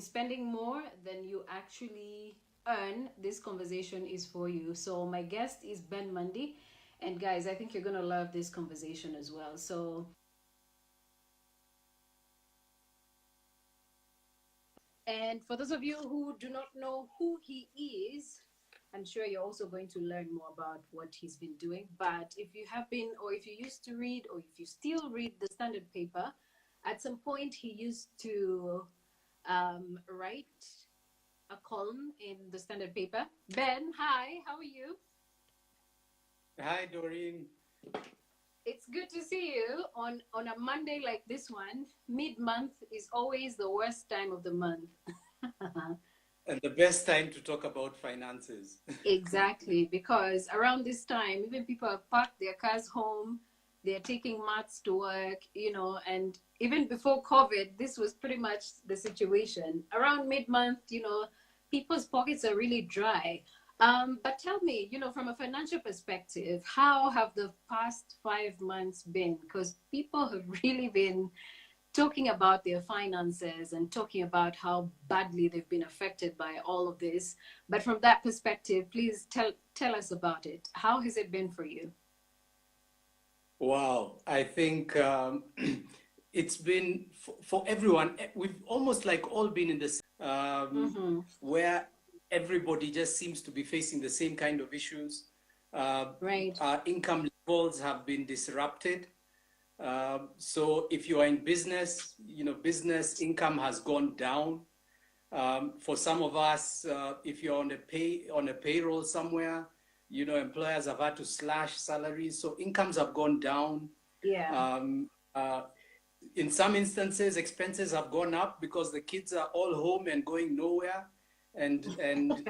spending more than you actually earn, this conversation is for you. So my guest is Ben Mundy. And guys, I think you're going to love this conversation as well. So, and for those of you who do not know who he is, I'm sure you're also going to learn more about what he's been doing. But if you have been, or if you used to read, or if you still read the standard paper, at some point he used to write a column in the standard paper. Ben, hi, how are you? Hi, Doreen. It's good to see you on a Monday like this one. Mid-month is always the worst time of the month. And the best time to talk about finances. Exactly, because around this time, even people have parked their cars home, they're taking mats to work, and even before COVID, this was pretty much the situation. Around mid-month, people's pockets are really dry. But tell me, from a financial perspective, how have the past 5 months been? Because people have really been talking about their finances and talking about how badly they've been affected by all of this. But from that perspective, please tell us about it. How has it been for you? Wow, I think it's been for everyone. We've almost like all been in this where everybody just seems to be facing the same kind of issues. Right. Our income levels have been disrupted. So if you are in business, business income has gone down. For some of us, if you're on a payroll somewhere, employers have had to slash salaries, so incomes have gone down. Yeah. In some instances, expenses have gone up because the kids are all home and going nowhere, and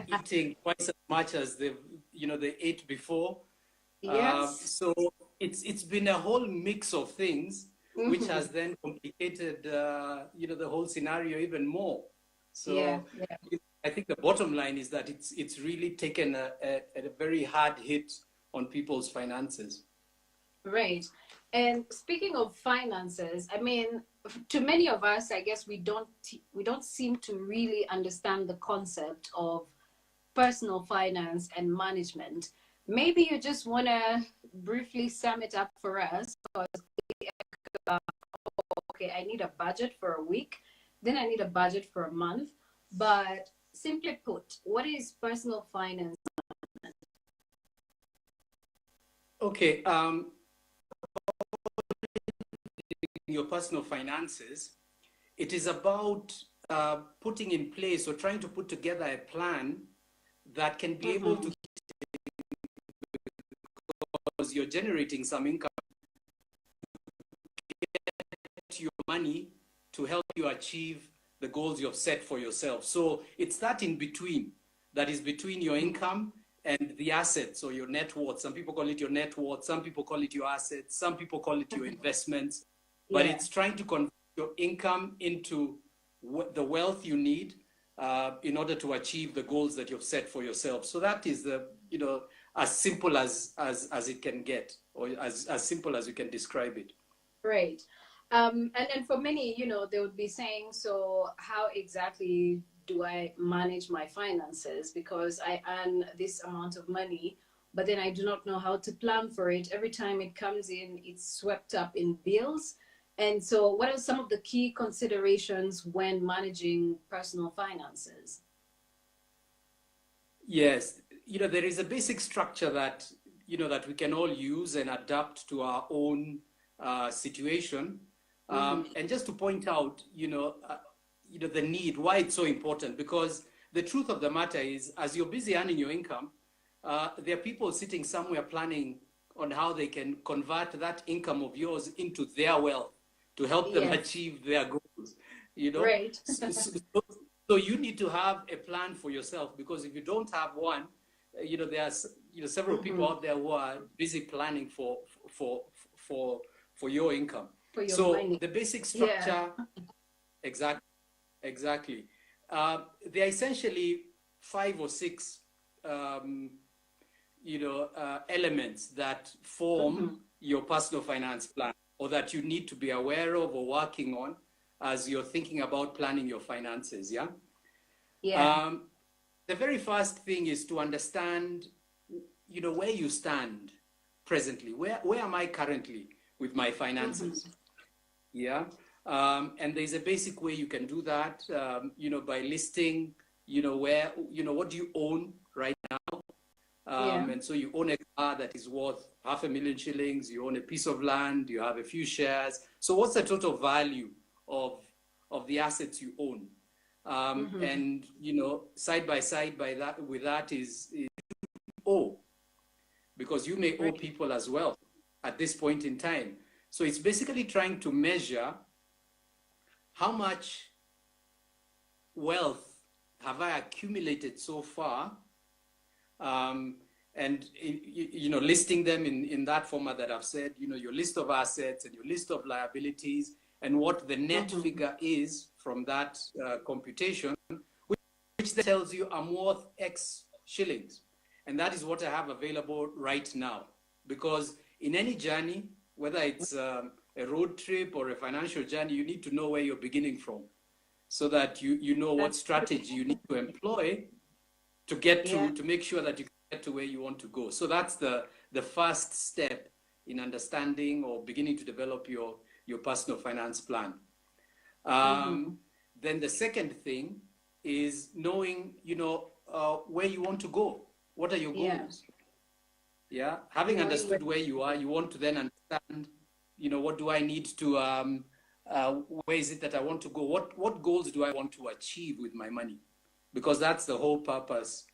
eating twice as much as they ate before. Yes. So it's been a whole mix of things, which has then complicated the whole scenario even more. So Yeah. I think the bottom line is that it's really taken a very hard hit on people's finances. Right. And speaking of finances, I mean, to many of us, I guess we don't seem to really understand the concept of personal finance and management. Maybe you just want to briefly sum it up for us. Okay, I need a budget for a week, then I need a budget for a month. But simply put, what is personal finance? Okay, your personal finances, it is about putting in place or trying to put together a plan that can be able to, because you're generating some income, get your money to help you achieve the goals you've set for yourself. So it's that in between, that is between your income and the assets or your net worth. Some people call it your net worth, some people call it your assets, some people call it your investments. But it's trying to convert your income into the wealth you need in order to achieve the goals that you've set for yourself. So that is as simple as it can get, or as simple as you can describe it. Right. And then for many, they would be saying, so how exactly do I manage my finances? Because I earn this amount of money, but then I do not know how to plan for it. Every time it comes in, it's swept up in bills. And so what are some of the key considerations when managing personal finances? Yes, there is a basic structure that, that we can all use and adapt to our own situation. And just to point out, the need, why it's so important, because the truth of the matter is, as you're busy earning your income, there are people sitting somewhere planning on how they can convert that income of yours into their wealth to help them achieve their goals, Right. So you need to have a plan for yourself, because if you don't have one, there are several people out there who are busy planning for your income. For your So money. the basic structure, exactly. There are essentially 5 or 6, elements that form your personal finance plan, or that you need to be aware of or working on. as you're thinking about planning your finances. Yeah. Yeah. The very first thing is to understand, where you stand presently. Where am I currently with my finances? Yeah. And there's a basic way you can do that, by listing, what do you own right now? And so you own a car that is worth 500,000 shillings, you own a piece of land, you have a few shares. So what's the total value of the assets you own? And, side by side with that is owe, because you may owe people as well at this point in time. So it's basically trying to measure how much wealth have I accumulated so far, and listing them in that format that I've said, your list of assets and your list of liabilities, and what the net figure is from that computation, which then tells you I'm worth X shillings. And that is what I have available right now. Because in any journey, whether it's a road trip or a financial journey, you need to know where you're beginning from, so that you know what strategy you need to employ to get to make sure that you get to where you want to go. So that's the first step in understanding or beginning to develop your personal finance plan. Then the second thing is knowing, where you want to go. What are your goals? Yeah. Having understood where you are, you want to then understand, what do I need to, where is it that I want to go? What goals do I want to achieve with my money? Because that's the whole purpose.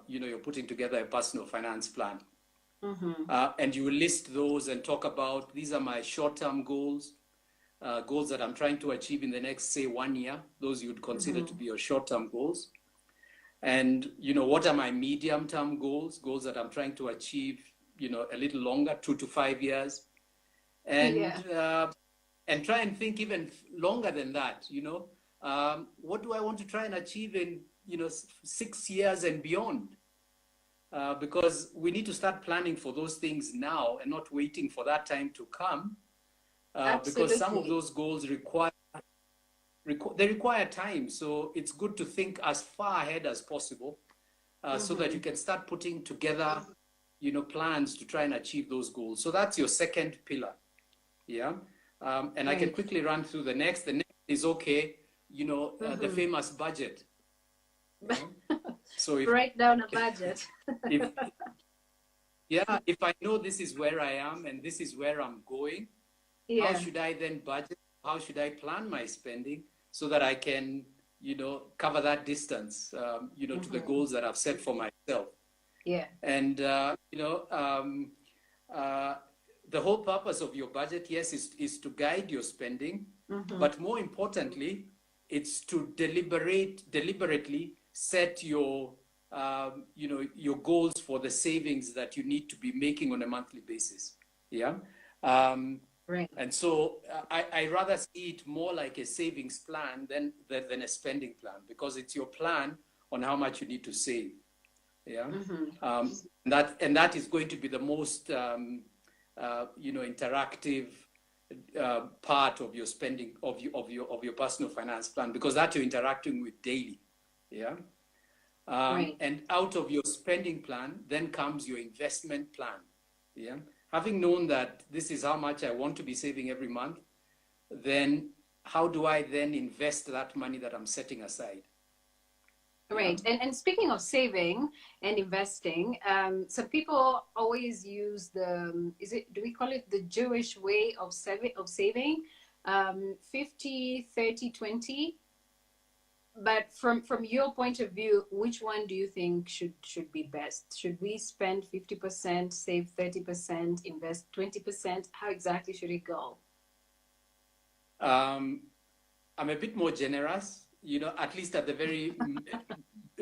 You're putting together a personal finance plan. And you will list those and talk about, these are my short-term goals, goals that I'm trying to achieve in the next, say, 1 year. Those you would consider to be your short-term goals. And, what are my medium-term goals that I'm trying to achieve, a little longer, 2 to 5 years. And try and think even longer than that, what do I want to try and achieve in, 6 years and beyond? Because we need to start planning for those things now and not waiting for that time to come. Because some of those goals require time. So it's good to think as far ahead as possible, so that you can start putting together, plans to try and achieve those goals. So that's your second pillar. Yeah. And I can quickly run through the next. The next is, the famous budget. So write down a budget. if I know this is where I am and this is where I'm going, how should I then budget? How should I plan my spending so that I can, cover that distance, to the goals that I've set for myself? Yeah. And, the whole purpose of your budget, yes, is to guide your spending, but more importantly, it's to deliberately set your, your goals for the savings that you need to be making on a monthly basis. Yeah. And so I rather see it more like a savings plan than a spending plan, because it's your plan on how much you need to save. Yeah. That is going to be the most, interactive part of your spending, of your personal finance plan, because that you're interacting with daily. Yeah. And out of your spending plan, then comes your investment plan. Yeah. Having known that this is how much I want to be saving every month, then how do I then invest that money that I'm setting aside? Right. And speaking of saving and investing, some people always use do we call it the Jewish way of saving, 50, 30, 20? But from your point of view, which one do you think should be best? Should we spend 50%, save 30%, invest 20%? How exactly should it go? I'm a bit more generous, at least at the very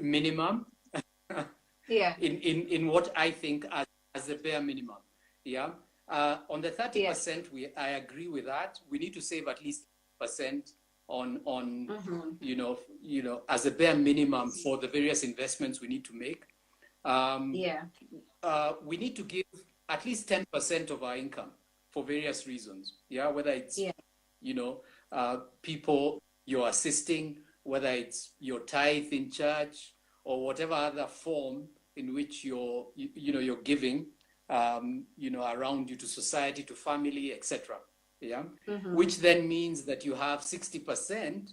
minimum. Yeah. In what I think as the bare minimum. Yeah. On the 30%, I agree with that. We need to save at least % on as a bare minimum for the various investments we need to make. We need to give at least 10% of our income for various reasons. Yeah, whether it's people you're assisting, whether it's your tithe in church or whatever other form in which you're giving, around you, to society, to family, etc. Yeah, which then means that you have 60%,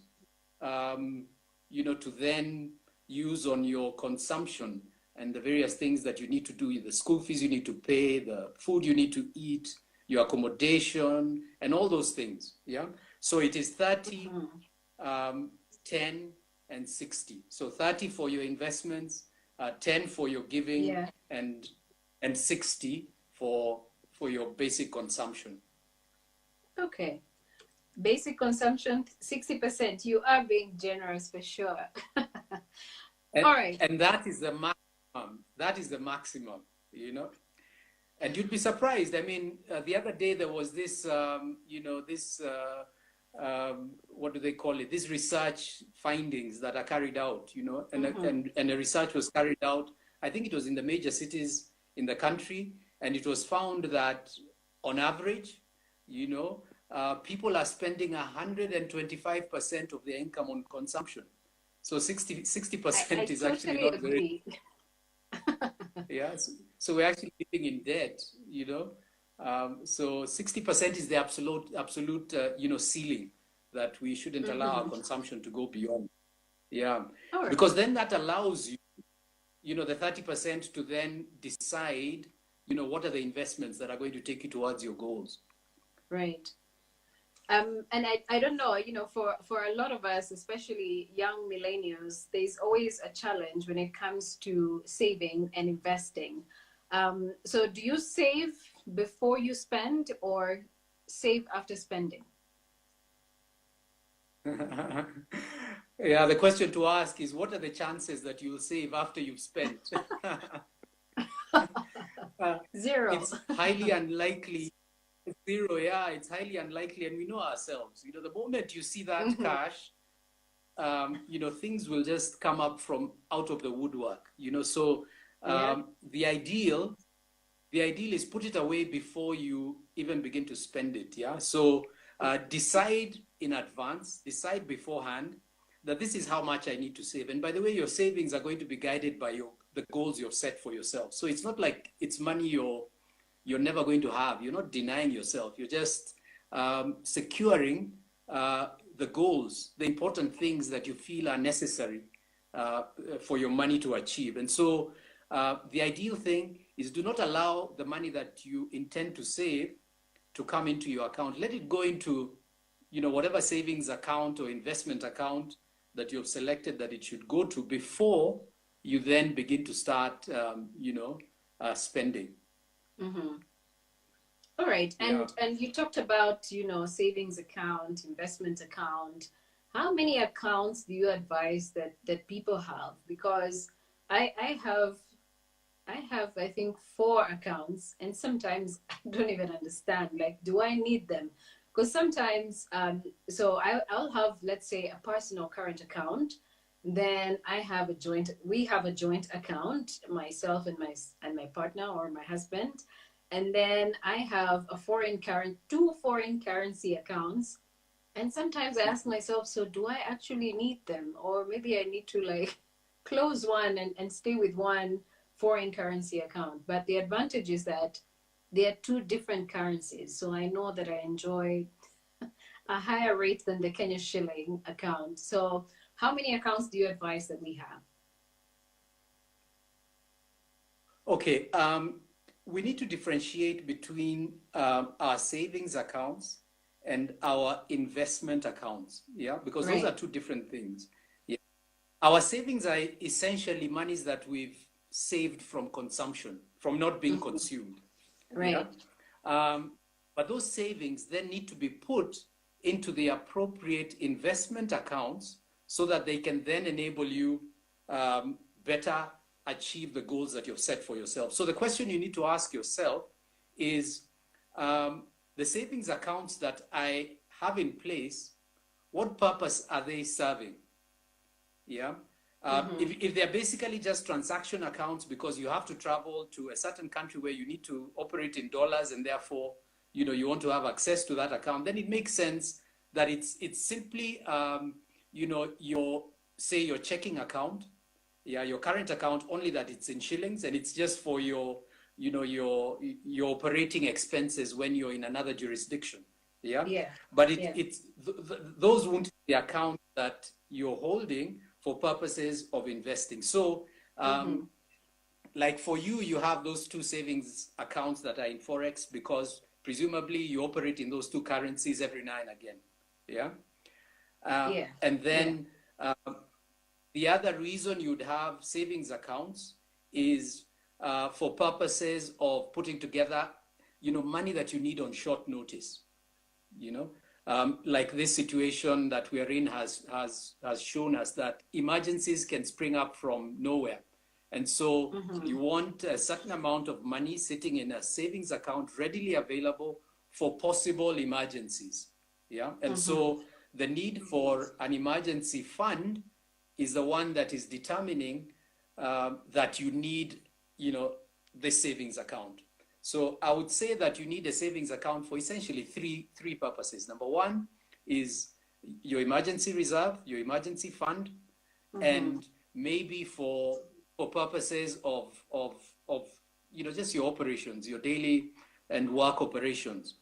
to then use on your consumption and the various things that you need to do, the school fees you need to pay, the food you need to eat, your accommodation, and all those things. Yeah. So it is 30, 10, and 60. So 30 for your investments, 10 for your giving, and 60 for your basic consumption. Okay. Basic consumption, 60%. You are being generous for sure. And, all right. And that is the maximum. That is the maximum, And you'd be surprised. I mean, the other day there was this, what do they call it? These research findings that are carried out, and a research was carried out. I think it was in the major cities in the country, and it was found that on average, people are spending 125% of their income on consumption. So 60% is actually not agree. Very. Yeah. So we're actually living in debt, So 60% is the absolute, ceiling that we shouldn't allow our consumption to go beyond. Yeah. Right. Because then that allows you, the 30% to then decide, what are the investments that are going to take you towards your goals. Right. And I don't know, for a lot of us, especially young millennials, there's always a challenge when it comes to saving and investing. So do you save before you spend or save after spending? Yeah, the question to ask is, what are the chances that you'll save after you've spent? Zero. It's highly unlikely. Zero, yeah, it's highly unlikely, and we know ourselves. The moment you see that cash, things will just come up from out of the woodwork. So the ideal is put it away before you even begin to spend it. Yeah. So decide in advance, decide beforehand that this is how much I need to save. And by the way, your savings are going to be guided by the goals you've set for yourself. So it's not like it's money you're never going to have. You're not denying yourself. You're just securing the goals, the important things that you feel are necessary for your money to achieve. And so the ideal thing is, do not allow the money that you intend to save to come into your account. Let it go into, whatever savings account or investment account that you've selected that it should go to before you then begin to start, spending. All right. And you talked about, savings account, investment account. How many accounts do you advise that people have? Because I have, I think, 4 accounts, and sometimes I don't even understand, like, do I need them? Because sometimes, so I'll have, let's say, a personal current account. Then we have a joint account, myself and my partner or my husband. And then I have 2 foreign currency accounts. And sometimes I ask myself, so do I actually need them? Or maybe I need to close one and stay with one foreign currency account. But the advantage is that they are 2 different currencies. So I know that I enjoy a higher rate than the Kenya shilling account. So how many accounts do you advise that we have? Okay. We need to differentiate between our savings accounts and our investment accounts, yeah, because those are 2 different things. Yeah. Our savings are essentially monies that we've saved from consumption, from not being consumed. Right. Yeah? But those savings then need to be put into the appropriate investment accounts so that they can then enable you better achieve the goals that you've set for yourself. So the question you need to ask yourself is, the savings accounts that I have in place, what purpose are they serving? Yeah. If they're basically just transaction accounts because you have to travel to a certain country where you need to operate in dollars and therefore, you want to have access to that account, then it makes sense that it's simply, you know, your checking account, your current account, only that it's in shillings, and it's just for your, you know, your operating expenses when you're in another jurisdiction. But those won't be the account that you're holding for purposes of investing. So like for you, you have those two savings accounts that are in Forex because presumably you operate in those two currencies every now and again. And then the other reason you'd have savings accounts is for purposes of putting together, you know, money that you need on short notice. You know, like this situation that we are in has shown us that emergencies can spring up from nowhere. And so you want a certain amount of money sitting in a savings account readily available for possible emergencies. And so the need for an emergency fund is the one that is determining that you need, you know, this savings account. So I would say that you need a savings account for essentially three purposes. Number one is your emergency reserve, your emergency fund, and maybe for purposes of you know, just your operations, your daily and work operations.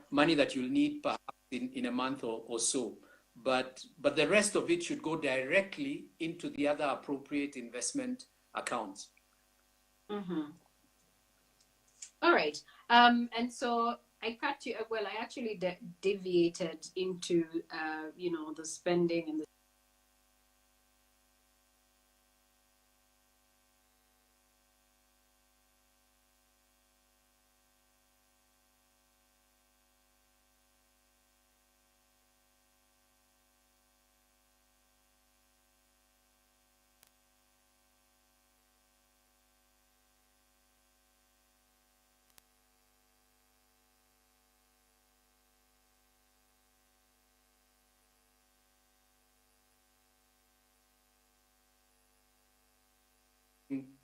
Money that you'll need perhaps in a month or so. But the rest of it should go directly into the other appropriate investment accounts. All right. And so I cut you, well, I actually deviated into, you know, the spending and the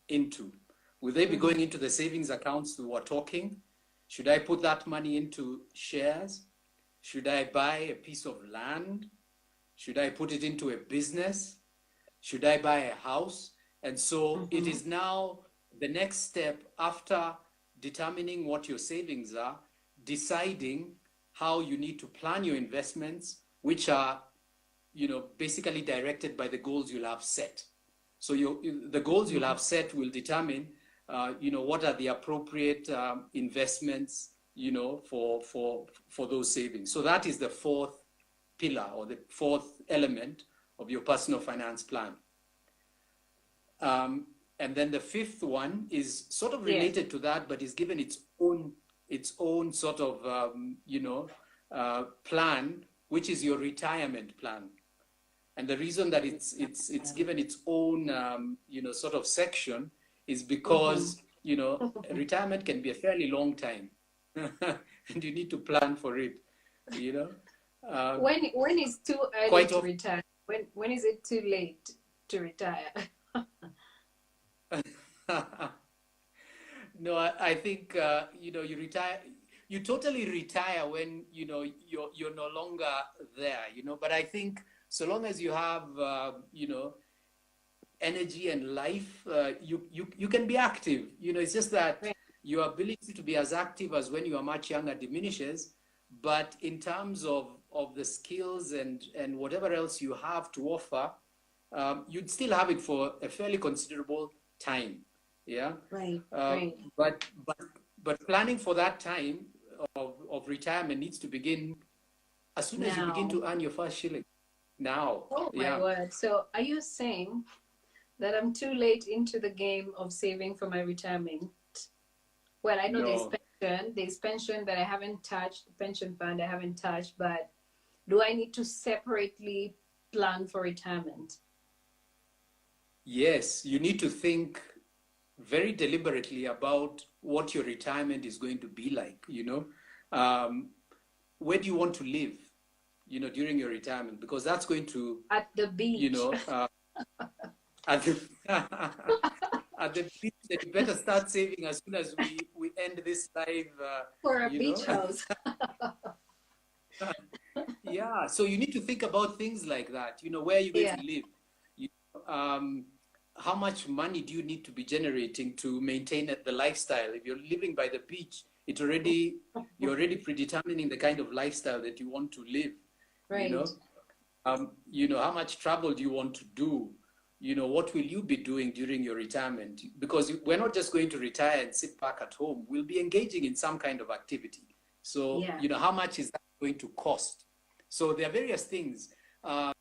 into. Will they be going into the savings accounts we were talking? Should I put that money into shares? Should I buy a piece of land? Should I put it into a business? Should I buy a house? And so it is now the next step after determining what your savings are, deciding how you need to plan your investments, which are, you know, basically directed by the goals you'll have set. So the goals you'll have set will determine, you know, what are the appropriate investments, you know, for those savings. So that is the fourth pillar or the fourth element of your personal finance plan. And then the fifth one is sort of related to that, but is given its own sort of, you know, plan, which is your retirement plan. And the reason that it's given its own, you know, sort of section is because, you know, retirement can be a fairly long time and you need to plan for it, you know. When is too early to retire? When is it too late to retire? No, I think, you know, you totally retire when, you know, you're no longer there, you know, but I think so long as you have, you know, energy and life, you can be active. You know, it's just that your ability to be as active as when you are much younger diminishes. But in terms of the skills and whatever else you have to offer, you'd still have it for a fairly considerable time. But planning for that time of retirement needs to begin as soon as you begin to earn your first shilling. Now. Oh my word. So are you saying that I'm too late into the game of saving for my retirement? Well, I know there's pension that I haven't touched, pension fund I haven't touched, but do I need to separately plan for retirement? Yes, you need to think very deliberately about what your retirement is going to be like, you know. Where do you want to live, you know, during your retirement? Because that's going to... At the beach. You know, at the beach, you better start saving as soon as we end this live. For a beach house. Yeah, so you need to think about things like that. Where are you going Yeah. to live? You, how much money do you need to be generating to maintain the lifestyle? If you're living by the beach, you're already predetermining the kind of lifestyle that you want to live. You Right. know, how much travel do you want to do? What will you be doing during your retirement? Because we're not just going to retire and sit back at home. We'll be engaging in some kind of activity. So, Yeah. how much is that going to cost? So there are various things. Um,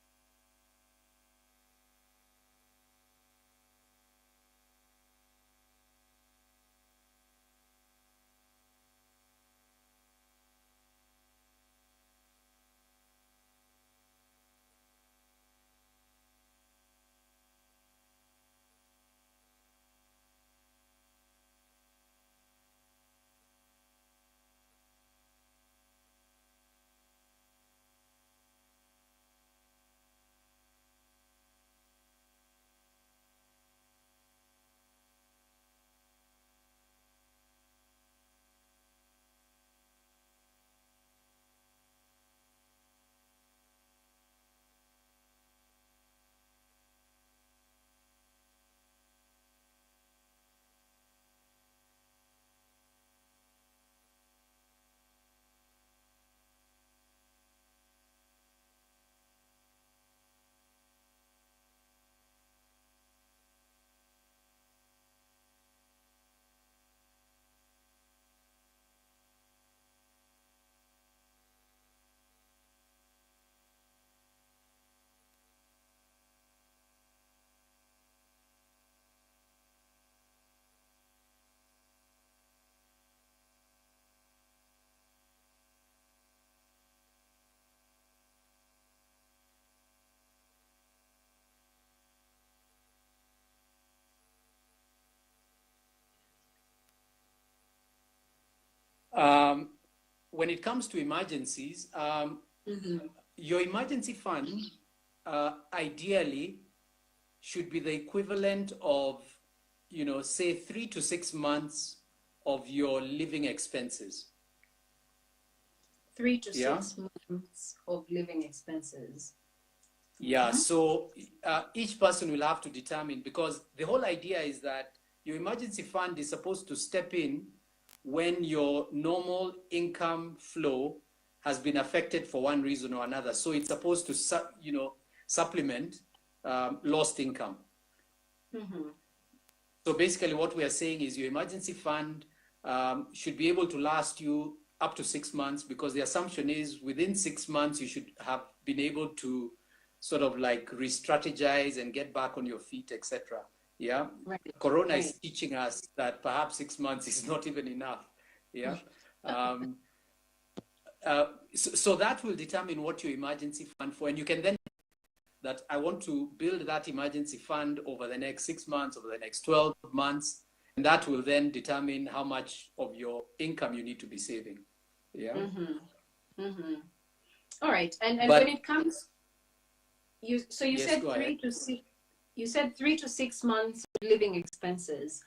when it comes to emergencies, your emergency fund ideally should be the equivalent of, say 3 to 6 months of your living expenses. 3 to Yeah. 6 months of living expenses. Yeah. So each person will have to determine, because the whole idea is that your emergency fund is supposed to step in when your normal income flow has been affected for one reason or another. So it's supposed to, supplement lost income. So basically what we are saying is your emergency fund should be able to last you up to 6 months, because the assumption is within 6 months you should have been able to sort of like re-strategize and get back on your feet, etc. Yeah. Right. Corona is teaching us that perhaps 6 months is not even enough. Yeah. So that will determine what your emergency fund for, and you can then that I want to build that emergency fund over the next 6 months, over the next 12 months, and that will then determine how much of your income you need to be saving. Yeah. All right. And when it comes, you yes, said 3 to 6 months living expenses.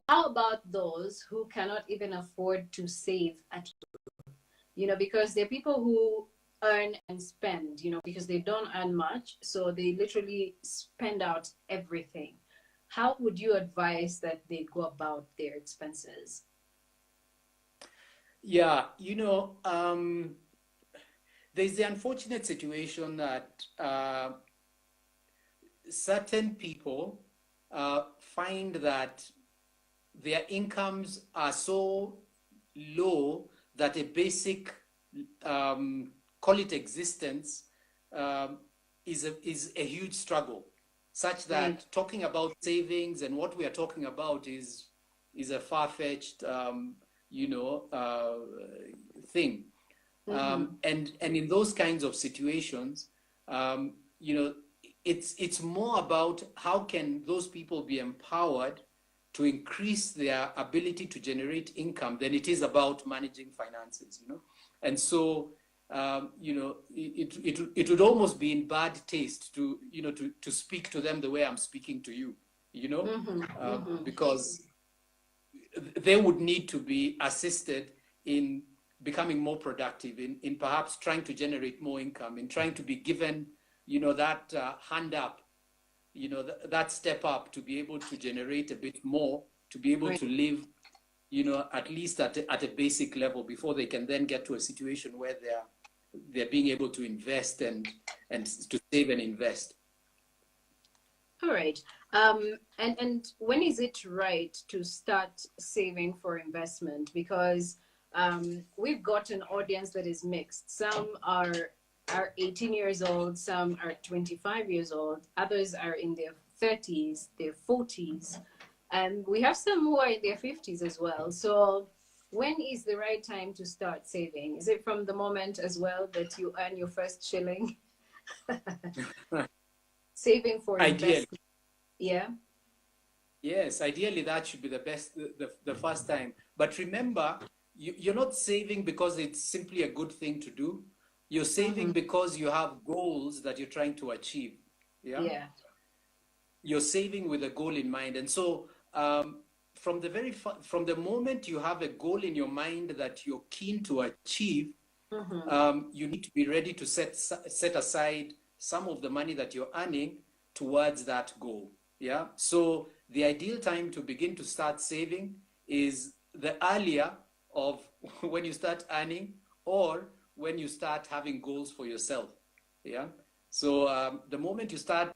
How about those who cannot even afford to save at all? Because there are people who earn and spend, because they don't earn much, so they literally spend out everything. How would you advise that they go about their expenses? Yeah, there's the unfortunate situation that certain people find that their incomes are so low that a basic, call it existence, is a huge struggle, such that talking about savings and what we are talking about is a far-fetched, thing. And in those kinds of situations, it's more about how can those people be empowered to increase their ability to generate income than it is about managing finances, And so, it would almost be in bad taste to speak to them the way I'm speaking to you, because they would need to be assisted in becoming more productive, in perhaps trying to generate more income, in trying to be given, you know, that hand up, you know, that step up to be able to generate a bit more, to be able Right. to live, you know, at least at a basic level before they can then get to a situation where they're being able to invest and to save and invest. All right. And when is it right to start saving for investment? Because we've got an audience that is mixed. Some are 18 years old, some are 25 years old, others are in their 30s, their 40s, and we have some who are in their 50s as well. So when is the right time to start saving? Is it from the moment as well that you earn your first shilling? Saving for Ideally. investment. Yeah. Yes, ideally that should be the best, the first time. But remember, you're not saving because it's simply a good thing to do. You're saving because you have goals that you're trying to achieve. Yeah. Yeah. You're saving with a goal in mind. And so from the moment you have a goal in your mind that you're keen to achieve, you need to be ready to set aside some of the money that you're earning towards that goal. Yeah. So the ideal time to begin to start saving is the earlier of when you start earning or when you start having goals for yourself. Yeah. So the moment you start.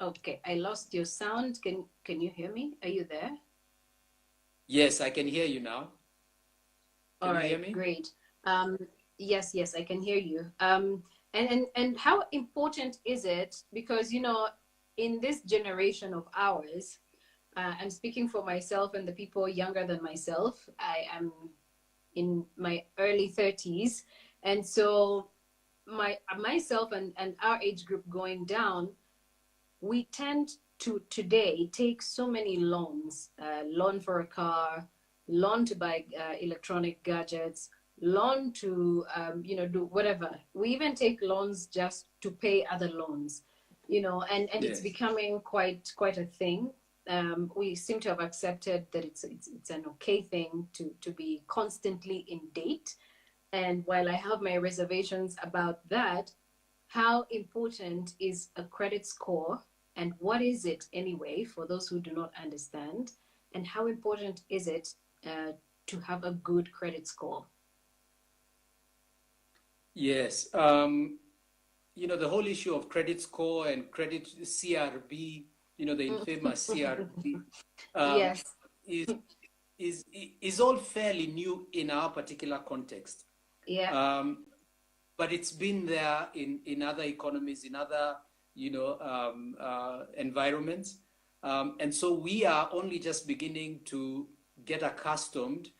Okay, I lost your sound. Can you hear me? Are you there? Yes, I can hear you now. All right, hear me? Great. Yes, I can hear you. And how important is it? Because, you know, in this generation of ours, I'm speaking for myself and the people younger than myself. I am in my early 30s. And so myself and our age group going down, we tend to today take so many loans, loan for a car, loan to buy electronic gadgets, loan to, do whatever. We even take loans just to pay other loans, and Yes. It's becoming quite a thing. We seem to have accepted that it's an okay thing to be constantly in debt. And while I have my reservations about that, how important is a credit score, and what is it anyway for those who do not understand, and how important is it to have a good credit score? Yes. The whole issue of credit score and credit CRB, the infamous CRB, Yes. is all fairly new in our particular context. Yeah. But it's been there in other economies, in other, environments. And so we are only just beginning to get accustomed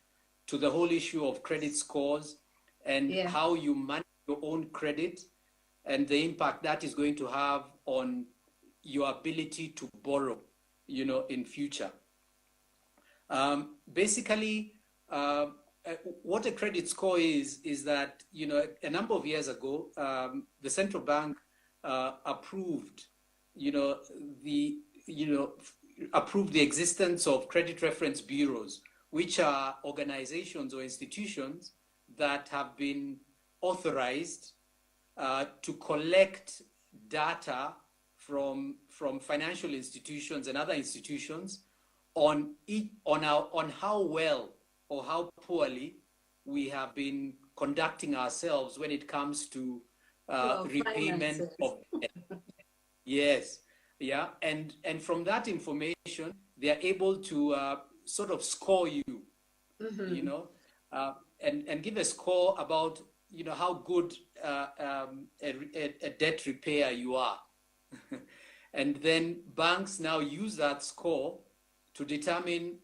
to the whole issue of credit scores and how you manage your own credit and the impact that is going to have on your ability to borrow, in future. Basically, what a credit score is that, a number of years ago, the central bank approved the existence of credit reference bureaus, which are organizations or institutions that have been authorized to collect data from financial institutions and other institutions on how well or how poorly we have been conducting ourselves when it comes to repayment of debt. Yes, yeah, and from that information, they are able to sort of score you, and give a score about how good a debt repayer you are. And then banks now use that score to determine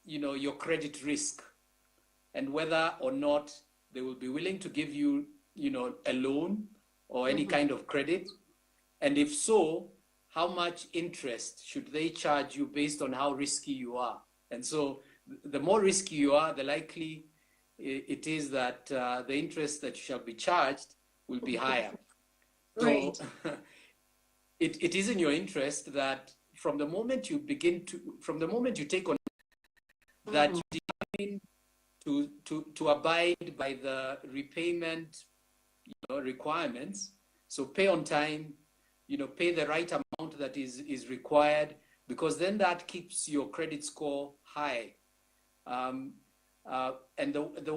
your credit risk and whether or not they will be willing to give you a loan or any kind of credit, and if so, how much interest should they charge you based on how risky you are. And so the more risky you are, the likely it is that the interest that you shall be charged will be higher. Right. So it is in your interest that from the moment you from the moment you take on that, you determine to abide by the repayment, requirements. So pay on time, pay the right amount that is required, because then that keeps your credit score high. And the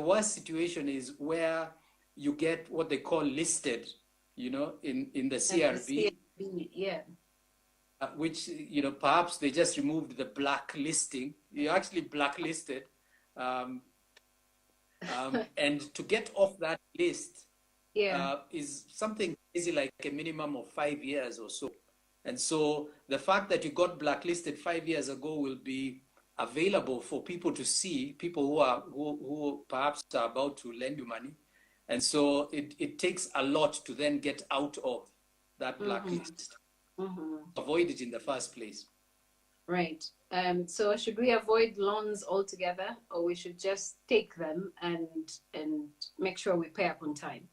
worst situation is where you get what they call listed, in the CRB. Yeah. Which, perhaps they just removed the blacklisting. You're actually blacklisted. And to get off that list is something easy, like a minimum of 5 years or so. And so the fact that you got blacklisted 5 years ago will be available for people to see, people who perhaps are about to lend you money. And so it takes a lot to then get out of that blacklist. Avoid it in the first place. Right. So should we avoid loans altogether, or we should just take them and make sure we pay up on time?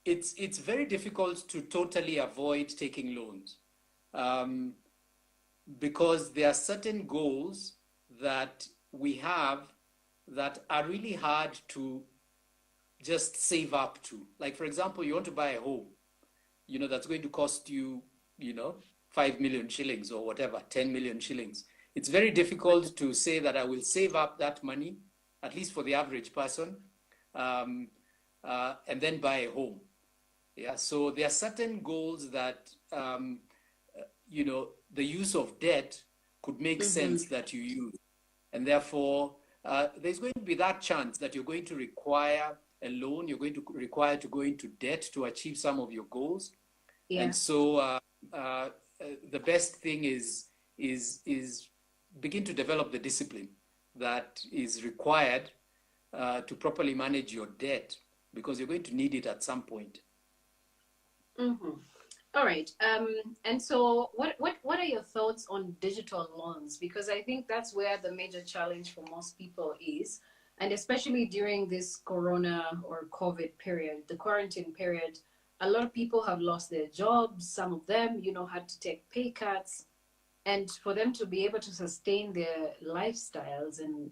It's very difficult to totally avoid taking loans, because there are certain goals that we have that are really hard to just save up to. Like, for example, you want to buy a home, that's going to cost you, 5 million shillings or whatever, 10 million shillings. It's very difficult to say that I will save up that money, at least for the average person, and then buy a home. Yeah, so there are certain goals that, the use of debt could make sense that you use. And therefore, there's going to be that chance that you're going to require a loan, you're going to require to go into debt to achieve some of your goals. Yeah. And so the best thing is begin to develop the discipline that is required to properly manage your debt, because you're going to need it at some point. All right. And so what are your thoughts on digital loans? Because I think that's where the major challenge for most people is. And especially during this Corona or COVID period, the quarantine period, a lot of people have lost their jobs. Some of them, had to take pay cuts. And for them to be able to sustain their lifestyles and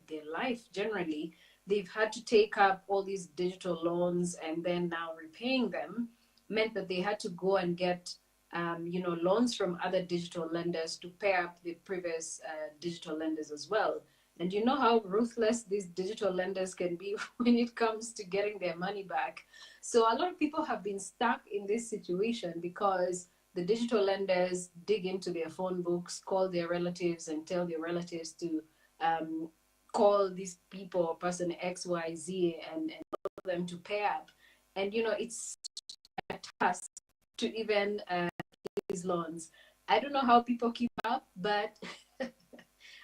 their life generally, they've had to take up all these digital loans, and then now repaying them meant that they had to go and get loans from other digital lenders to pay up the previous digital lenders as well. And you know how ruthless these digital lenders can be when it comes to getting their money back. So a lot of people have been stuck in this situation because the digital lenders dig into their phone books, call their relatives and tell their relatives to call these people, person XYZ, and tell them to pay up. And, it's a task to even these loans. I don't know how people keep up, but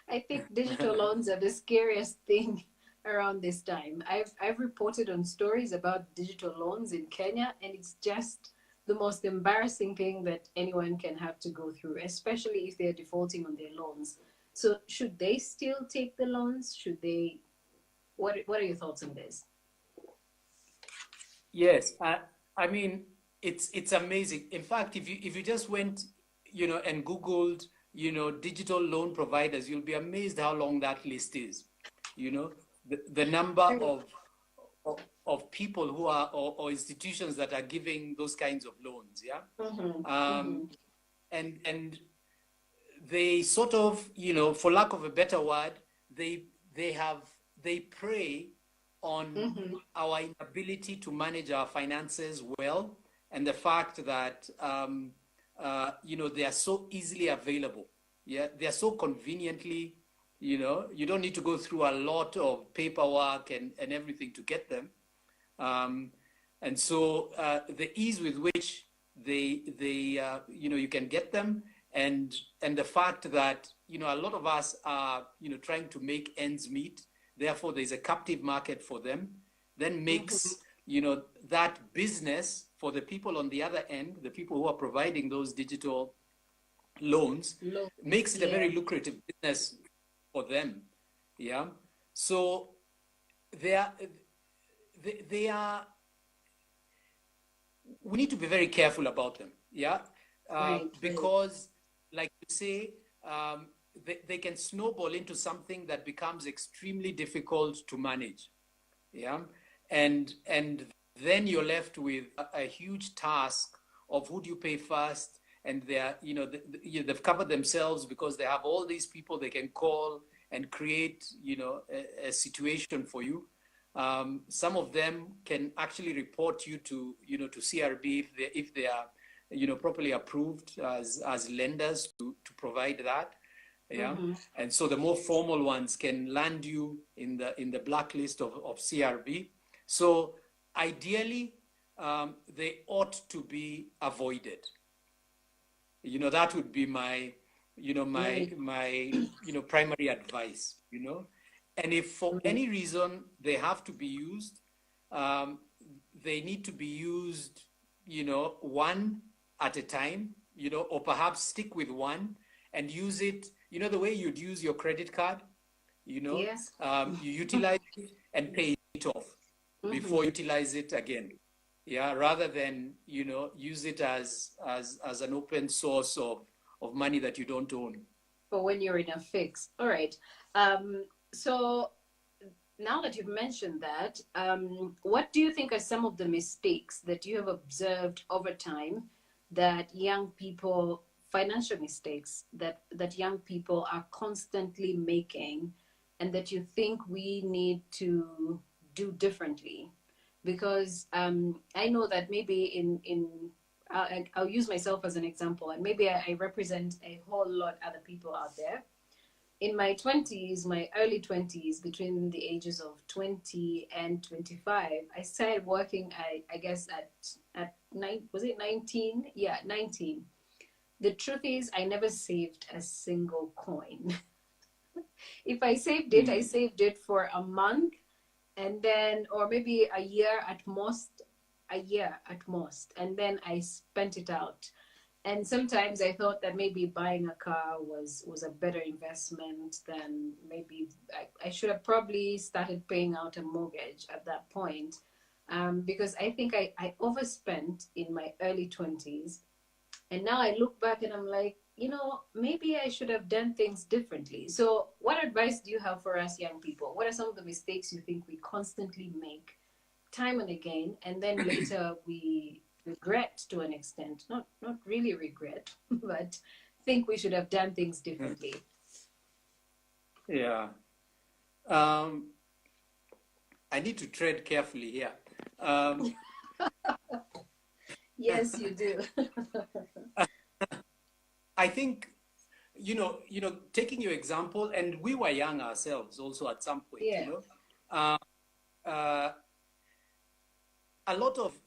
I think digital loans are the scariest thing around this time. I've reported on stories about digital loans in Kenya, and it's just the most embarrassing thing that anyone can have to go through, especially if they're defaulting on their loans. So should they still take the loans? Should they? What are your thoughts on this? Yes, I mean, it's amazing. In fact, if you just went, and Googled, digital loan providers, you'll be amazed how long that list is. The number of people who are or institutions that are giving those kinds of loans. Yeah. And they sort of, for lack of a better word, they prey on our inability to manage our finances well, and the fact that they are so easily available. Yeah, they are so conveniently, you don't need to go through a lot of paperwork and everything to get them. And so the ease with which they you can get them, and the fact that, a lot of us are, trying to make ends meet, therefore there's a captive market for them, then makes, that business for the people on the other end, the people who are providing those digital loans, makes it a very lucrative business for them. Yeah. So they are we need to be very careful about them. Yeah. Right, right. Because, like you say, they can snowball into something that becomes extremely difficult to manage. Yeah. And then you're left with a huge task of who do you pay first, and they're, they've covered themselves because they have all these people they can call and create, a situation for you. Some of them can actually report you to, to CRB if they are, properly approved as lenders to provide that. Yeah. Mm-hmm. And so the more formal ones can land you in the blacklist of CRB. So ideally, they ought to be avoided. That would be my, Right. primary advice. And if for Right. any reason they have to be used, um, they need to be used, one at a time, or perhaps stick with one and use it, the way you'd use your credit card, Yes. you utilize it and pay it off Mm-hmm. before you utilize it again. Yeah, rather than, use it as an open source of money that you don't own. For when you're in a fix. All right. So now that you've mentioned that, what do you think are some of the mistakes that you have observed over time that young people, financial mistakes that young people are constantly making, and that you think we need to do differently? Because I know that maybe I'll use myself as an example, and maybe I represent a whole lot other people out there. In my 20s, my early 20s, between the ages of 20 and 25, I started working, I guess, at was it 19? Yeah, 19. The truth is, I never saved a single coin. If I saved it, I Mm. saved it for a month, and then, or maybe a year at most, and then I spent it out. And sometimes I thought that maybe buying a car was a better investment than maybe I should have probably started paying out a mortgage at that point, because I think I overspent in my early 20s. And now I look back and I'm like, maybe I should have done things differently. So what advice do you have for us young people? What are some of the mistakes you think we constantly make time and again, and then later we regret to an extent? Not really regret, but think we should have done things differently. Yeah. Um, I need to tread carefully here. Um, Yes, you do. I think, taking your example, and we were young ourselves also at some point, Yeah. uh, a lot of,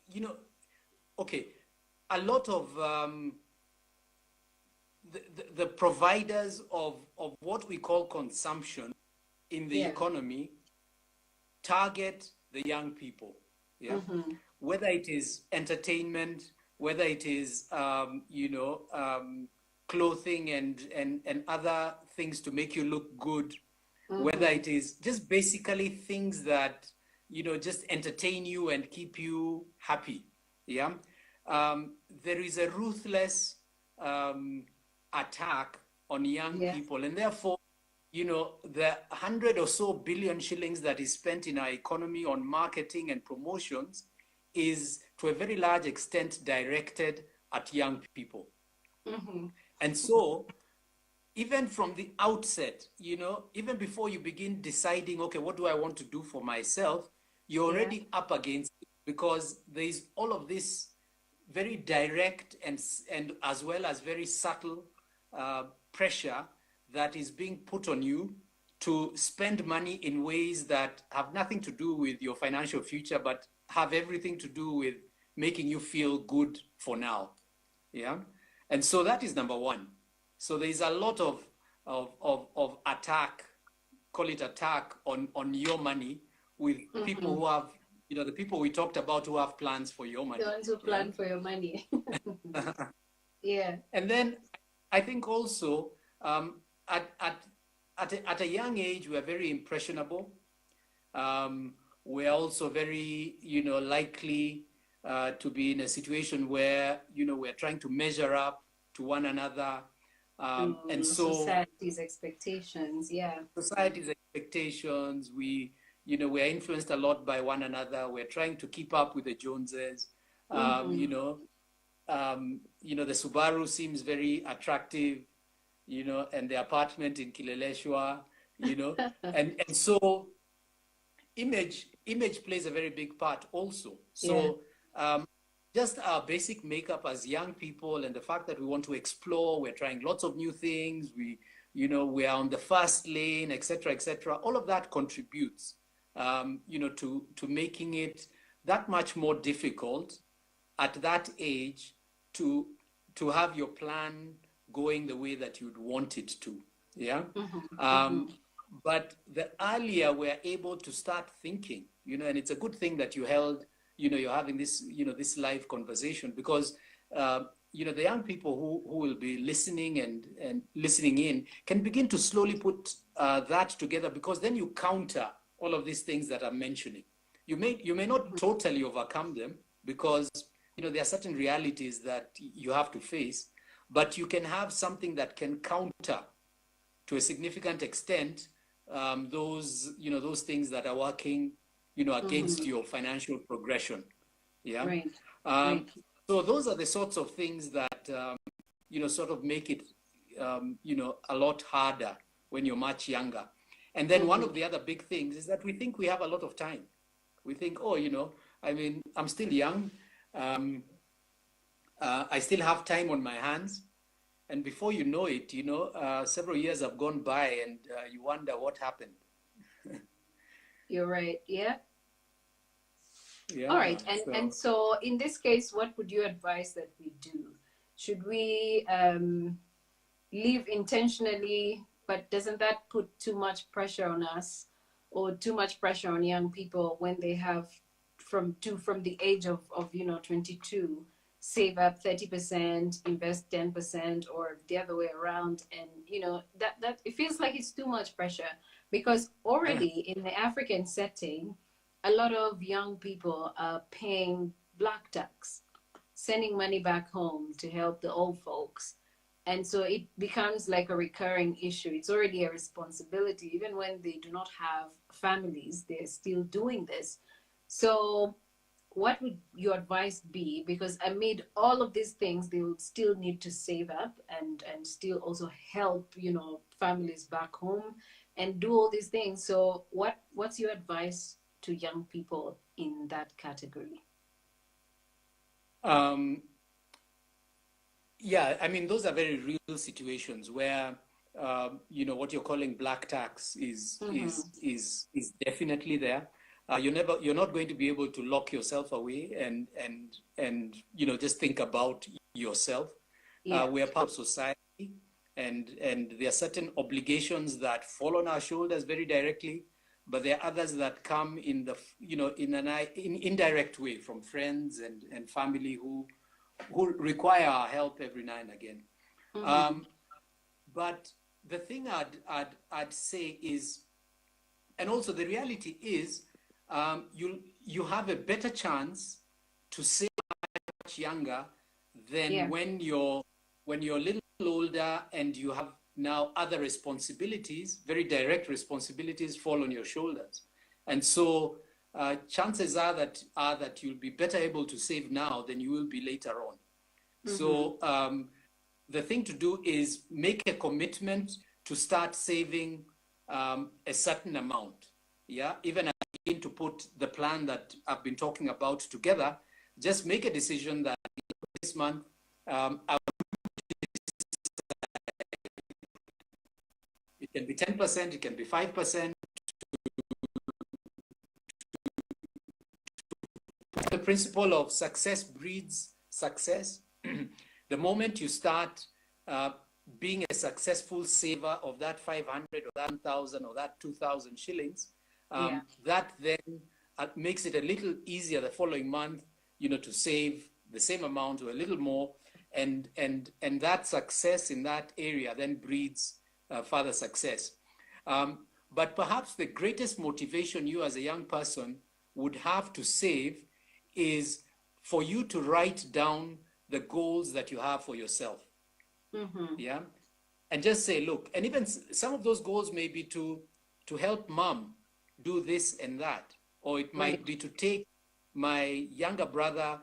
a lot of the providers of what we call consumption in the Yeah. economy target the young people. Yeah. Mm-hmm. Whether it is entertainment, whether it is, clothing and other things to make you look good, whether it is just basically things that, just entertain you and keep you happy. Yeah. There is a ruthless attack on young Yeah. people, and therefore, the 100 or so billion shillings that is spent in our economy on marketing and promotions is to a very large extent directed at young people. Mm-hmm. And so, even from the outset, even before you begin deciding, okay, what do I want to do for myself, you're already up against it, because there is all of this very direct and as well as very subtle pressure that is being put on you to spend money in ways that have nothing to do with your financial future, but have everything to do with making you feel good for now. Yeah. And so that is number one. So there is a lot of attack, call it attack, on your money with people who have, the people we talked about who have plans for your money. The ones who plan for your money. Yeah. And then I think also at a young age, we're very impressionable. We're also very, likely to be in a situation where, we're trying to measure up to one another. And so society's expectations, yeah. Society's expectations, we're influenced a lot by one another. We're trying to keep up with the Joneses. The Subaru seems very attractive, and the apartment in Kileleshwa, and so image plays a very big part also. So just our basic makeup as young people, and the fact that we want to explore, we're trying lots of new things, we are on the fast lane, etc., all of that contributes, to making it that much more difficult at that age to have your plan going the way that you'd want it to. But the earlier we're able to start thinking, and it's a good thing that you're having this, this live conversation, because, the young people who will be listening and listening in can begin to slowly put that together, because then you counter all of these things that I'm mentioning. You may not totally overcome them, because, there are certain realities that you have to face, but you can have something that can counter to a significant extent those things that are working, against your financial progression. Yeah. Right. So those are the sorts of things that, sort of make it, a lot harder when you're much younger. And then one of the other big things is that we think we have a lot of time. We think, I'm still young. I still have time on my hands. And before you know it, several years have gone by, and you wonder what happened. You're right. Yeah. Yeah. All right. And so in this case, what would you advise that we do? Should we live intentionally, but doesn't that put too much pressure on us, or too much pressure on young people when they have from the age of 22, save up 30%, invest 10%, or the other way around? And that it feels like it's too much pressure, because already in the African setting, a lot of young people are paying black tax, sending money back home to help the old folks. And so it becomes like a recurring issue. It's already a responsibility. Even when they do not have families, they're still doing this. So what would your advice be? Because amid all of these things, they would still need to save up and still also help, families back home and do all these things. So what's your advice to young people in that category? Those are very real situations where, what you're calling black tax is definitely there. You're not going to be able to lock yourself away and just think about yourself. We're part of society, and there are certain obligations that fall on our shoulders very directly, but there are others that come in in indirect way from friends and family who require our help every now and again. But the thing I'd say is, and also the reality is, you have a better chance to save much younger than when you're a little older and you have now other responsibilities, very direct responsibilities, fall on your shoulders. And so chances are that you'll be better able to save now than you will be later on. So the thing to do is make a commitment to start saving a certain amount. Yeah, even as you begin to put the plan that I've been talking about together, just make a decision that this month it can be 10%, it can be 5%. The principle of success breeds success. The moment you start being a successful saver of that 500 or that 1,000 or that 2,000 shillings, that then makes it a little easier the following month, to save the same amount or a little more, and that success in that area then breeds further success. But perhaps the greatest motivation you as a young person would have to save is for you to write down the goals that you have for yourself. Yeah. And just say, look, and even some of those goals may be to help mom do this and that, or it might be to take my younger brother,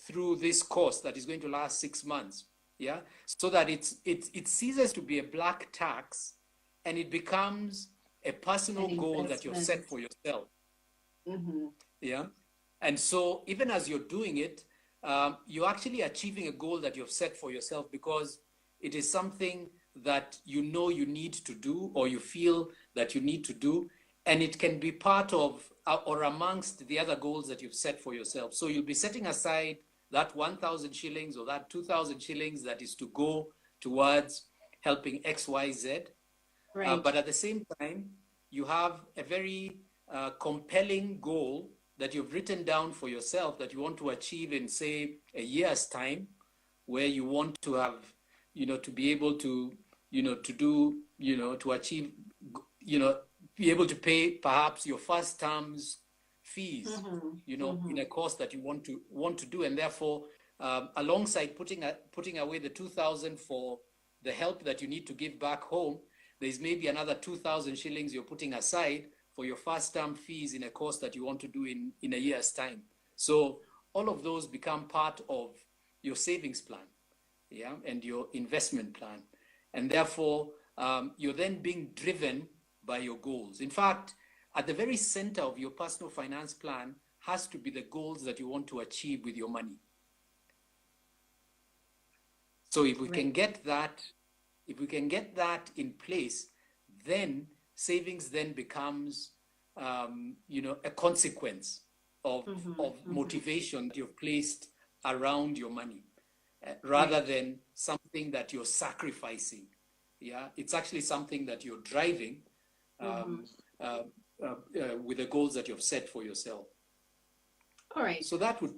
through this course that is going to last 6 months. Yeah. So that it ceases to be a black tax and it becomes a personal goal that you've set for yourself. Yeah. And so even as you're doing it, you're actually achieving a goal that you've set for yourself because it is something that you need to do, or you feel that you need to do, and it can be part of or amongst the other goals that you've set for yourself. So you'll be setting aside that 1,000 shillings or that 2,000 shillings that is to go towards helping XYZ. But at the same time, you have a very compelling goal that you've written down for yourself that you want to achieve in, say, a year's time, where you want to have, to be able to, to achieve, be able to pay perhaps your first term's fees, in a course that you want to do. And therefore, alongside putting away the 2,000 for the help that you need to give back home, there's maybe another 2,000 shillings you're putting aside for your first term fees in a course that you want to do in a year's time. So all of those become part of your savings plan, yeah, and your investment plan. And therefore, you're then being driven by your goals. In fact, at the very center of your personal finance plan has to be the goals that you want to achieve with your money. So if we can get that, in place, then savings then becomes, a consequence of motivation that you've placed around your money, rather than something that you're sacrificing. Yeah, it's actually something that you're driving with the goals that you've set for yourself. All right. So that would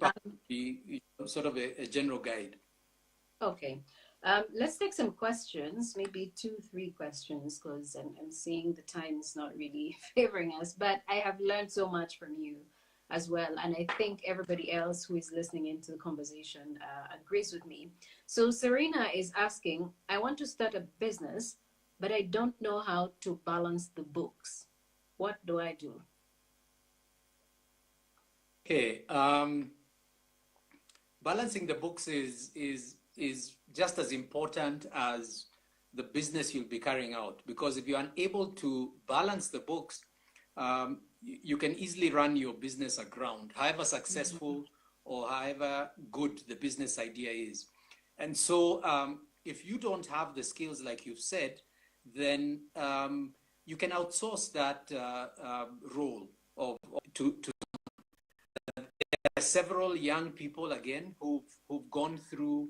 be sort of a general guide. Okay. Let's take some questions, maybe 2-3 questions, because I'm seeing the time is not really favoring us, but I have learned so much from you as well. And I think everybody else who is listening into the conversation agrees with me. So Serena is asking, I want to start a business, but I don't know how to balance the books. What do I do? Okay. Balancing the books is just as important as the business you'll be carrying out, because if you're unable to balance the books, you can easily run your business aground, however successful or however good the business idea is. And so if you don't have the skills like you've said, then you can outsource that role to several young people, again, who've gone through,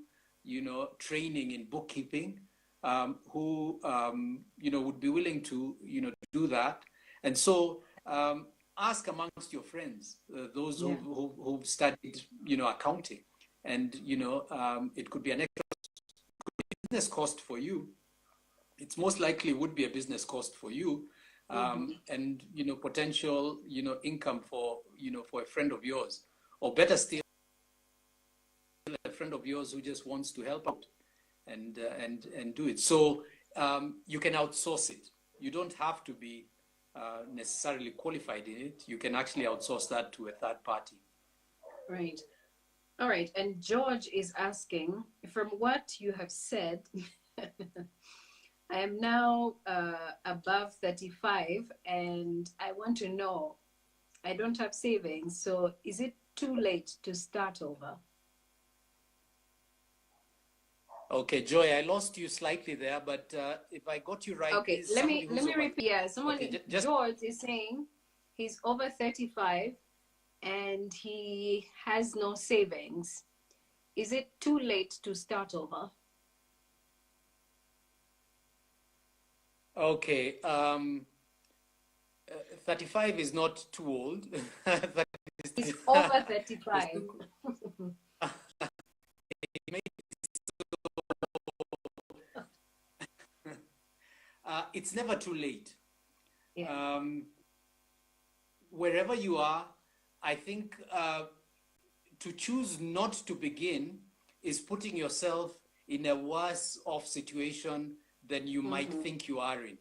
training in bookkeeping, who, would be willing to, do that. And so ask amongst your friends, those who've studied, accounting, and, it could be an extra business cost for you. It's most likely would be a business cost for you, and, potential, income for, for a friend of yours, or better still, a friend of yours who just wants to help out and do it. So you can outsource it. You don't have to be necessarily qualified in it. You can actually outsource that to a third party. Right. All right. And George is asking, from what you have said, I am now above 35 and I want to know, I don't have savings. So is it too late to start over? Okay, Joy, I lost you slightly there, but if I got you right, okay, let me repeat. Yeah, someone, okay, George is saying he's over 35 and he has no savings. Is it too late to start over? Okay, 35 is not too old. He's over 35. It's never too late. Yeah. Wherever you are, I think to choose not to begin is putting yourself in a worse off situation than you might think you are in.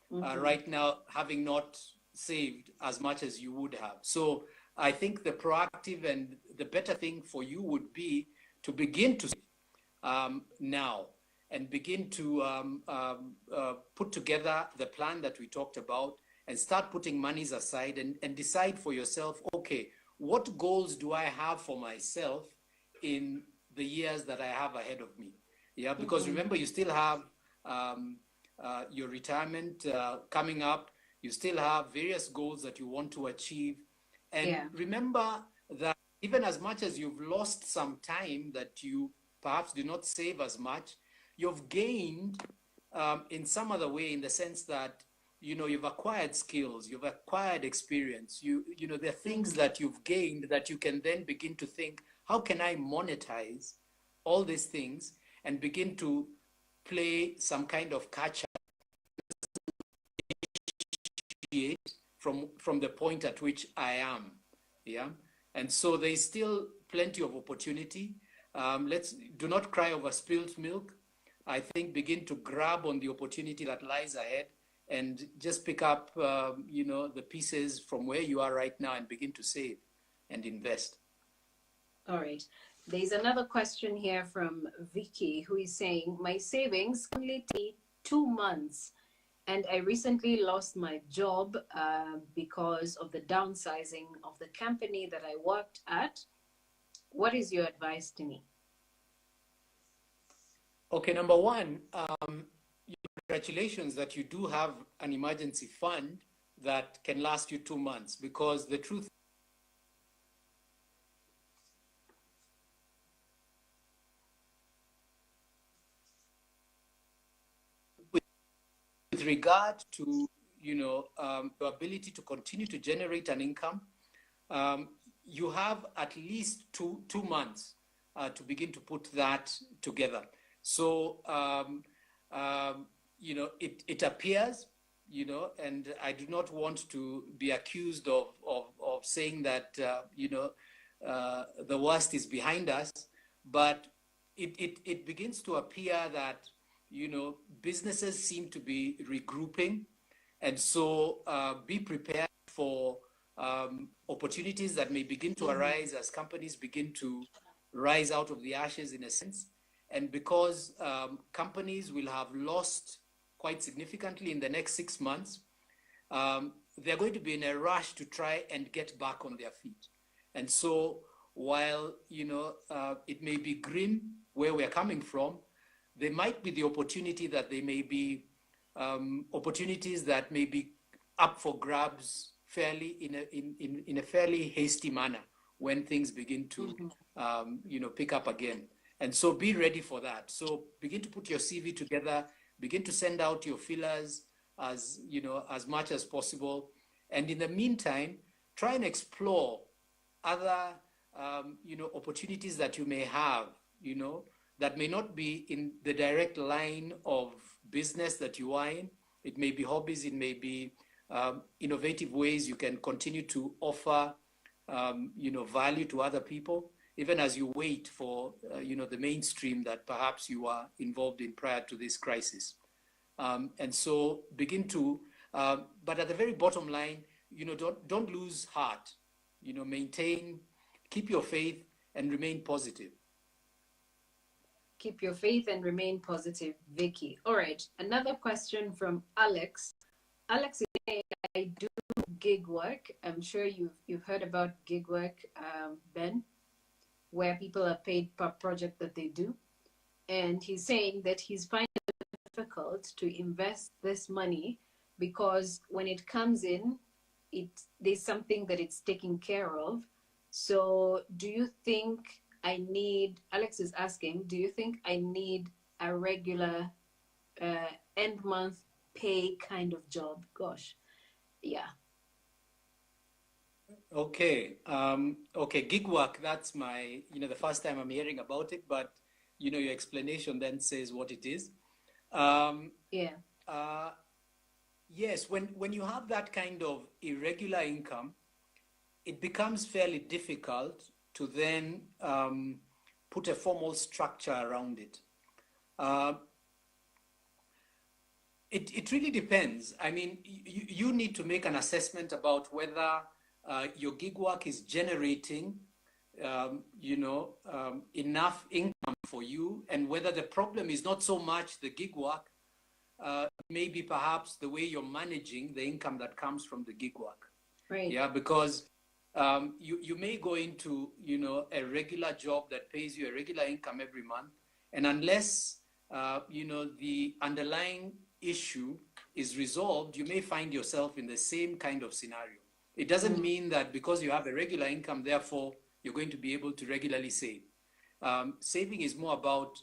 Right now, having not saved as much as you would have. So I think the proactive and the better thing for you would be to begin to save now and begin to put together the plan that we talked about and start putting monies aside and decide for yourself, okay, what goals do I have for myself in the years that I have ahead of me? Yeah, because remember, you still have your retirement coming up. You still have various goals that you want to achieve. And remember that even as much as you've lost some time that you perhaps do not save as much, you've gained in some other way, in the sense that, you know, you've acquired skills, you've acquired experience, you know, there are things that you've gained that you can then begin to think, how can I monetize all these things and begin to play some kind of catch up from the point at which I am. Yeah. And so there's still plenty of opportunity. Do not cry over spilled milk. I think begin to grab on the opportunity that lies ahead and just pick up, you know, the pieces from where you are right now and begin to save and invest. All right. There's another question here from Vicky, who is saying, my savings only take 2 months, and I recently lost my job because of the downsizing of the company that I worked at. What is your advice to me? Okay, number one, congratulations that you do have an emergency fund that can last you 2 months, because the truth with regard to, you know, your ability to continue to generate an income, you have at least two months to begin to put that together. So, you know, it appears, you know, and I do not want to be accused of saying that, you know, the worst is behind us, but it begins to appear that, you know, businesses seem to be regrouping. And so be prepared for opportunities that may begin to arise as companies begin to rise out of the ashes, in a sense. And because companies will have lost quite significantly in the next 6 months, they're going to be in a rush to try and get back on their feet. And so while, you know, it may be grim where we're coming from, there might be the opportunity that there may be opportunities that may be up for grabs fairly in a fairly hasty manner when things begin to you know, pick up again. And so be ready for that. So begin to put your CV together, begin to send out your feelers as, you know, as much as possible. And in the meantime, try and explore other you know, opportunities that you may have, you know, that may not be in the direct line of business that you are in. It may be hobbies, it may be innovative ways you can continue to offer you know, value to other people, even as you wait for you know, the mainstream that perhaps you are involved in prior to this crisis. And so begin to, but at the very bottom line, you know, don't lose heart. You know, maintain, keep your faith and remain positive. Keep your faith and remain positive, Vicky. All right, another question from Alex. Alex is saying, I do gig work. I'm sure you've heard about gig work, Ben, where people are paid per project that they do. And he's saying that he's finding it difficult to invest this money because when it comes in, there's something that it's taking care of. So do you think Alex is asking, do you think I need a regular end month pay kind of job? Gosh, yeah. Okay, okay, gig work, that's my, you know, the first time I'm hearing about it, but, you know, your explanation then says what it is. Yes, when you have that kind of irregular income, it becomes fairly difficult to then put a formal structure around it. It really depends. I mean, you need to make an assessment about whether your gig work is generating, enough income for you, and whether the problem is not so much the gig work, maybe perhaps the way you're managing the income that comes from the gig work. Right. Yeah, because you may go into, a regular job that pays you a regular income every month, and unless, the underlying issue is resolved, you may find yourself in the same kind of scenario. It doesn't mean that because you have a regular income, therefore, you're going to be able to regularly save. Saving is more about,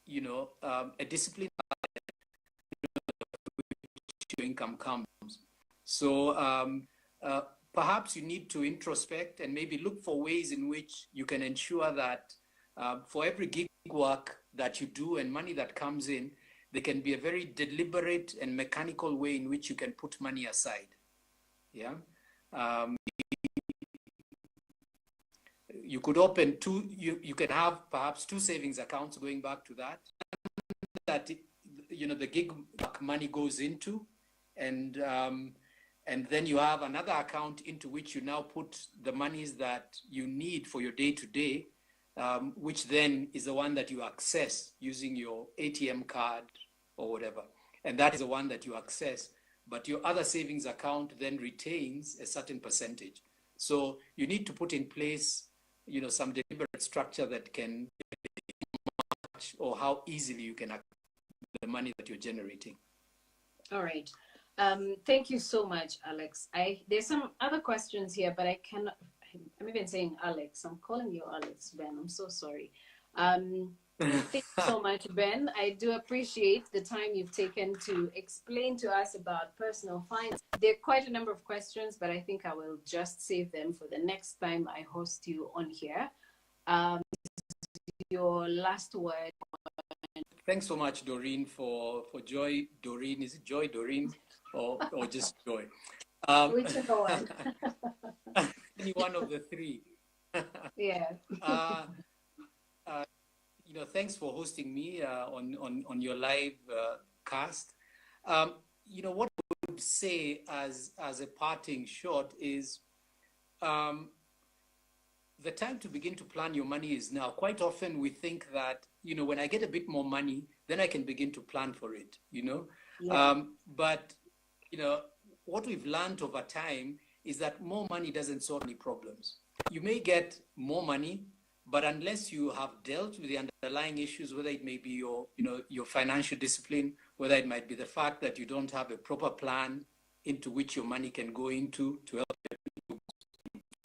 a discipline your income comes. So perhaps you need to introspect and maybe look for ways in which you can ensure that for every gig work that you do and money that comes in, there can be a very deliberate and mechanical way in which you can put money aside. Yeah. You could open you can have perhaps 2 savings accounts going back to that, the gig money goes into, and then you have another account into which you now put the monies that you need for your day-to-day, which then is the one that you access using your ATM card or whatever. And that is the one that you access, but your other savings account then retains a certain percentage. So you need to put in place, some deliberate structure that can match or how easily you can access the money that you're generating. All right. Thank you so much, Alex. There's some other questions here, but I cannot. I'm even saying Alex. I'm calling you Alex, Ben. I'm so sorry. Thank you so much, Ben. I do appreciate the time you've taken to explain to us about personal finance. There are quite a number of questions, but I think I will just save them for the next time I host you on here. Your last word. Thanks so much, Doreen, for Joy. Doreen, is it Joy, Doreen, or just Joy? Whichever one. Any one of the three. Yeah. Thanks for hosting me on your live cast. What I would say as a parting shot is the time to begin to plan your money is now. Quite often we think that, when I get a bit more money, then I can begin to plan for it, Yeah. But, what we've learned over time is that more money doesn't solve any problems. You may get more money, but unless you have dealt with the underlying issues, whether it may be your financial discipline, whether it might be the fact that you don't have a proper plan into which your money can go into to help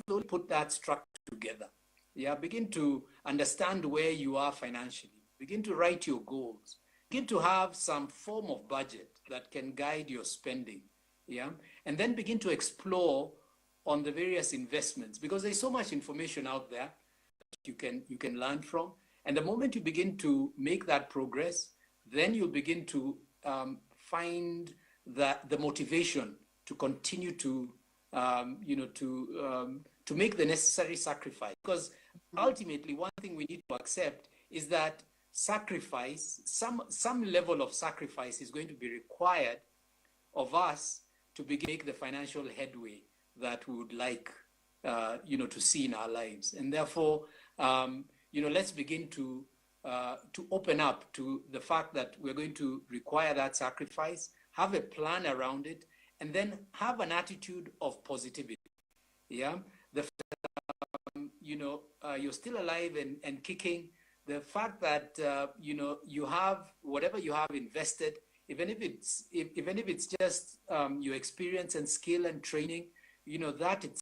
you put that structure together. Yeah, begin to understand where you are financially. Begin to write your goals. Begin to have some form of budget that can guide your spending. Yeah, and then begin to explore on the various investments, because there's so much information out there you can learn from. And the moment you begin to make that progress, then you'll begin to find the motivation to continue to make the necessary sacrifice. Because ultimately, one thing we need to accept is that sacrifice, some level of sacrifice is going to be required of us to begin to make the financial headway that we would like to see in our lives. And therefore, let's begin to open up to the fact that we're going to require that sacrifice, have a plan around it, and then have an attitude of positivity. Yeah, you're still alive and kicking. The fact that you have whatever you have invested, even if it's just your experience and skill and training, that it's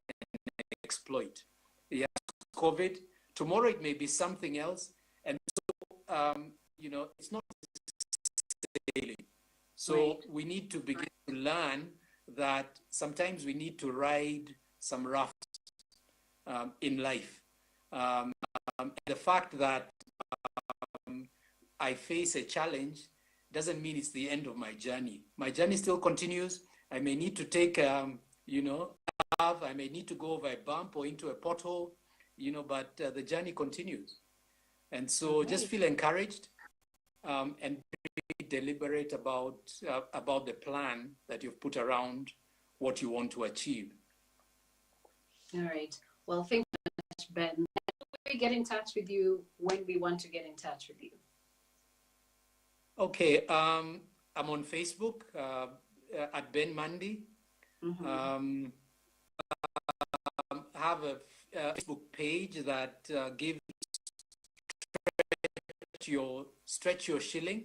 an exploit. Yeah, COVID. Tomorrow it may be something else, and so it's not sailing. So right. We need to begin to learn that sometimes we need to ride some rafts in life. The fact that I face a challenge doesn't mean it's the end of my journey. My journey still continues. I may need to take, have. I may need to go over a bump or into a pothole, but the journey continues. And so just feel encouraged, and be deliberate about the plan that you've put around what you want to achieve. All right. Well, thank you so much, Ben. We get in touch with you when we want to get in touch with you. Okay. I'm on Facebook at Ben Mundy. Mm-hmm. Have a Facebook page that gives stretch your shilling.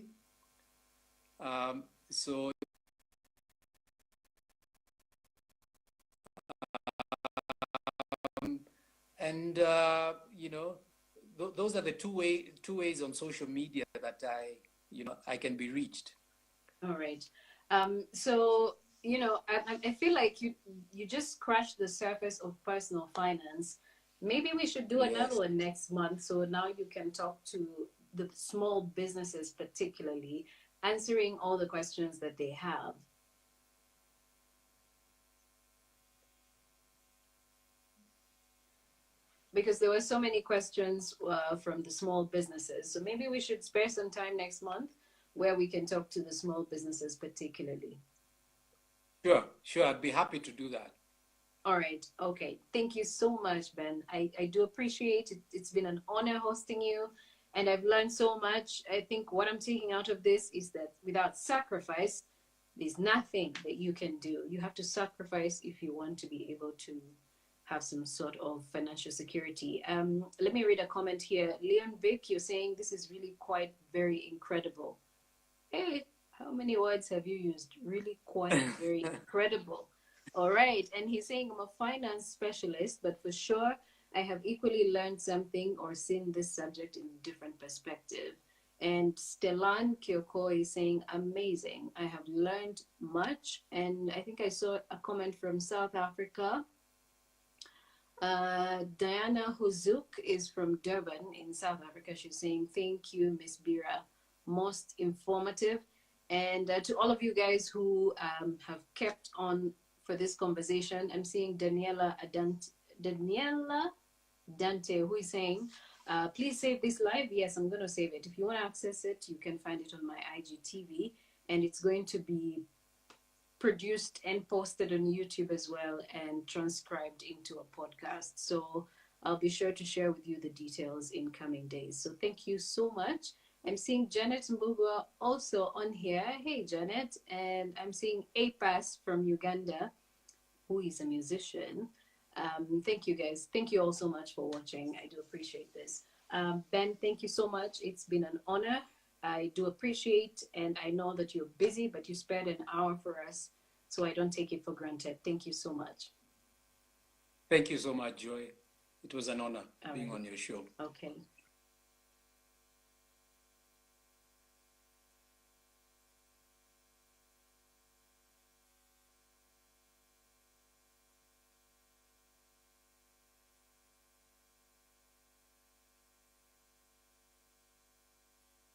So and those are the two ways on social media that I can be reached. All right. So I feel like you just scratched the surface of personal finance. Maybe we should do another one next month. So now you can talk to the small businesses, particularly answering all the questions that they have. Because there were so many questions from the small businesses. So maybe we should spare some time next month where we can talk to the small businesses particularly. Sure. I'd be happy to do that. All right. Okay. Thank you so much, Ben. I do appreciate it. It's been an honor hosting you, and I've learned so much. I think what I'm taking out of this is that without sacrifice, there's nothing that you can do. You have to sacrifice if you want to be able to have some sort of financial security. Let me read a comment here. Leon Vic, you're saying this is really quite very incredible. Hey, how many words have you used? Really quite very incredible. All right. And he's saying I'm a finance specialist, but for sure I have equally learned something or seen this subject in a different perspective. And Stellan Kyoko is saying, amazing. I have learned much. And I think I saw a comment from South Africa. Diana Huzuk is from Durban in South Africa. She's saying, thank you, Miss Bira. Most informative. And to all of you guys who have kept on for this conversation, I'm seeing Daniela Dante, who is saying, please save this live. Yes, I'm going to save it. If you want to access it, you can find it on my IGTV, and it's going to be produced and posted on YouTube as well and transcribed into a podcast. So I'll be sure to share with you the details in coming days. So thank you so much. I'm seeing Janet Mbugua also on here. Hey, Janet. And I'm seeing APAS from Uganda, who is a musician. Thank you, guys. Thank you all so much for watching. I do appreciate this. Ben, thank you so much. It's been an honor. I do appreciate, and I know that you're busy, but you spared an hour for us, so I don't take it for granted. Thank you so much. Thank you so much, Joy. It was an honor being on your show. Okay.